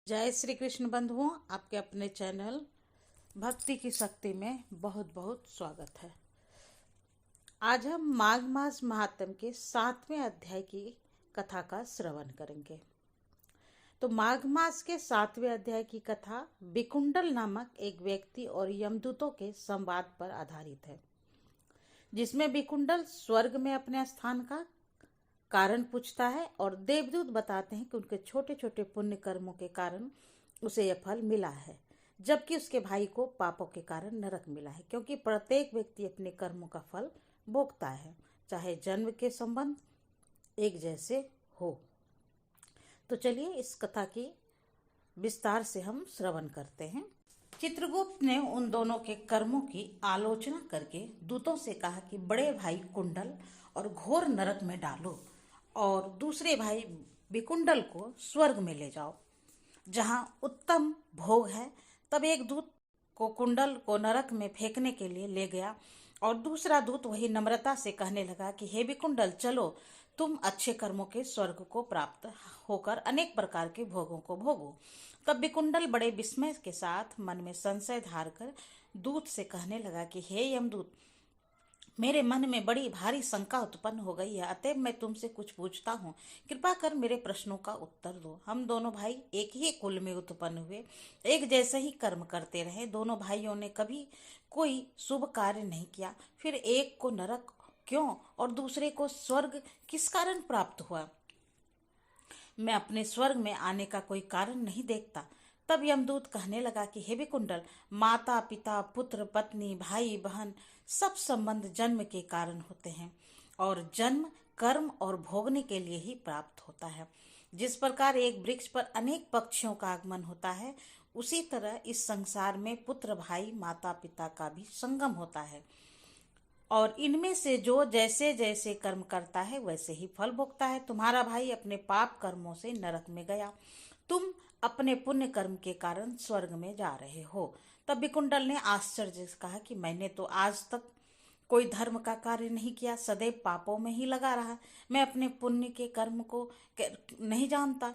जय श्री कृष्ण बंधुओं, आपके अपने चैनल भक्ति की शक्ति में बहुत बहुत स्वागत है। आज हम माघ मास महात्म्य के 7वें अध्याय की कथा का श्रवण करेंगे। तो माघ मास के 7वें अध्याय की कथा विकुंडल नामक एक व्यक्ति और यमदूतों के संवाद पर आधारित है, जिसमें विकुंडल स्वर्ग में अपने स्थान का कारण पूछता है और देवदूत बताते हैं कि उनके छोटे छोटे पुण्य कर्मों के कारण उसे यह फल मिला है, जबकि उसके भाई को पापों के कारण नरक मिला है। क्योंकि प्रत्येक व्यक्ति अपने कर्मों का फल भोगता है, चाहे जन्म के संबंध एक जैसे हो। तो चलिए इस कथा की विस्तार से हम श्रवण करते हैं। चित्रगुप्त ने उन दोनों के कर्मों की आलोचना करके दूतों से कहा कि बड़े भाई कुंडल और घोर नरक में डालो और दूसरे भाई विकुंडल को स्वर्ग में ले जाओ, जहां उत्तम भोग है। तब एक दूत को कुंडल को नरक में फेंकने के लिए ले गया और दूसरा दूत वही नम्रता से कहने लगा कि हे विकुंडल, चलो, तुम अच्छे कर्मों के स्वर्ग को प्राप्त होकर अनेक प्रकार के भोगों को भोगो। तब विकुंडल बड़े विस्मय के साथ मन में संशय धार कर दूत से कहने लगा कि हे यमदूत, मेरे मन में बड़ी भारी शंका उत्पन्न हो गई है, अतएव मैं तुमसे कुछ पूछता हूँ। कृपा कर मेरे प्रश्नों का उत्तर दो। हम दोनों भाई एक ही कुल में उत्पन्न हुए, एक जैसे ही कर्म करते रहे। दोनों भाइयों ने कभी कोई शुभ कार्य नहीं किया, फिर एक को नरक क्यों और दूसरे को स्वर्ग किस कारण प्राप्त हुआ? मैं अपने स्वर्ग में आने का कोई कारण नहीं देखता। तब यमदूत कहने लगा कि हे विकुंडल, माता पिता पुत्र पत्नी भाई बहन सब संबंध जन्म के कारण होते हैं और जन्म कर्म और भोगने के लिए ही प्राप्त होता है। जिस प्रकार एक वृक्ष पर अनेक पक्षियों का आगमन होता है, उसी तरह इस संसार में पुत्र भाई माता पिता का भी संगम होता है और इनमें से जो जैसे जैसे कर्म करता है वैसे ही फल भोगता है। तुम्हारा भाई अपने पाप कर्मों से नरक में गया, तुम अपने पुण्य कर्म के कारण स्वर्ग में जा रहे हो। तब विकुंडल ने आश्चर्य से कहा कि मैंने तो आज तक कोई धर्म का कार्य नहीं किया, सदैव पापों में ही लगा रहा। मैं अपने पुण्य के कर्म को नहीं जानता।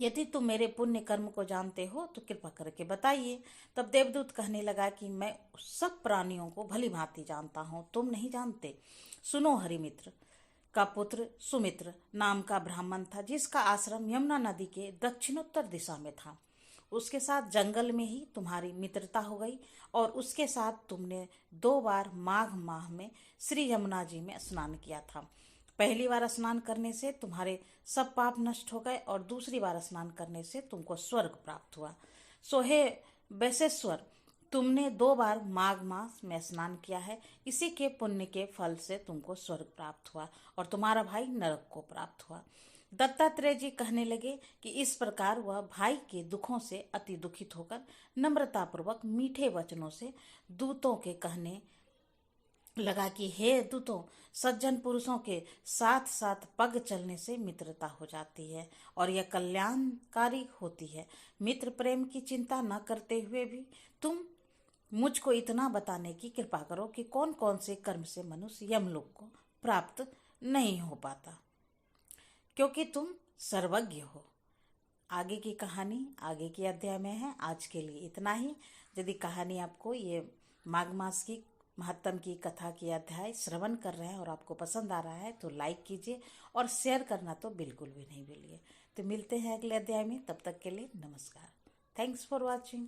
यदि तुम मेरे पुण्य कर्म को जानते हो तो कृपा करके बताइए। तब देवदूत कहने लगा कि मैं सब प्राणियों को भली भांति जानता हूँ, तुम नहीं जानते। सुनो, हरिमित्र का पुत्र सुमित्र नाम का ब्राह्मण था, जिसका आश्रम यमुना नदी के दक्षिणोत्तर दिशा में था। उसके साथ जंगल में ही तुम्हारी मित्रता हो गई और उसके साथ तुमने 2 बार माघ माह में श्री यमुना जी में स्नान किया था। पहली बार स्नान करने से तुम्हारे सब पाप नष्ट हो गए और दूसरी बार स्नान करने से तुमको स्वर्ग प्राप्त हुआ। सो हे वैशेश्वर, तुमने 2 बार माघ मास में स्नान किया है, इसी के पुण्य के फल से तुमको स्वर्ग प्राप्त हुआ और तुम्हारा भाई नरक को प्राप्त हुआ। दत्तात्रेय जी कहने लगे कि इस प्रकार वह भाई के दुखों से अति दुखित होकर नम्रतापूर्वक मीठे वचनों से दूतों के कहने लगा कि हे दूतों, सज्जन पुरुषों के साथ साथ पग चलने से मित्रता हो जाती है और यह कल्याणकारी होती है। मित्र प्रेम की चिंता न करते हुए भी तुम मुझको इतना बताने की कृपा करो कि कौन कौन से कर्म से मनुष्य यमलोक को प्राप्त नहीं हो पाता, क्योंकि तुम सर्वज्ञ हो। आगे की कहानी आगे के अध्याय में है। आज के लिए इतना ही। यदि कहानी आपको ये माघ मास की महात्म की कथा की अध्याय श्रवण कर रहे हैं और आपको पसंद आ रहा है तो लाइक कीजिए और शेयर करना तो बिल्कुल भी नहीं भूलिए। तो मिलते हैं अगले अध्याय में, तब तक के लिए नमस्कार। Thanks for watching.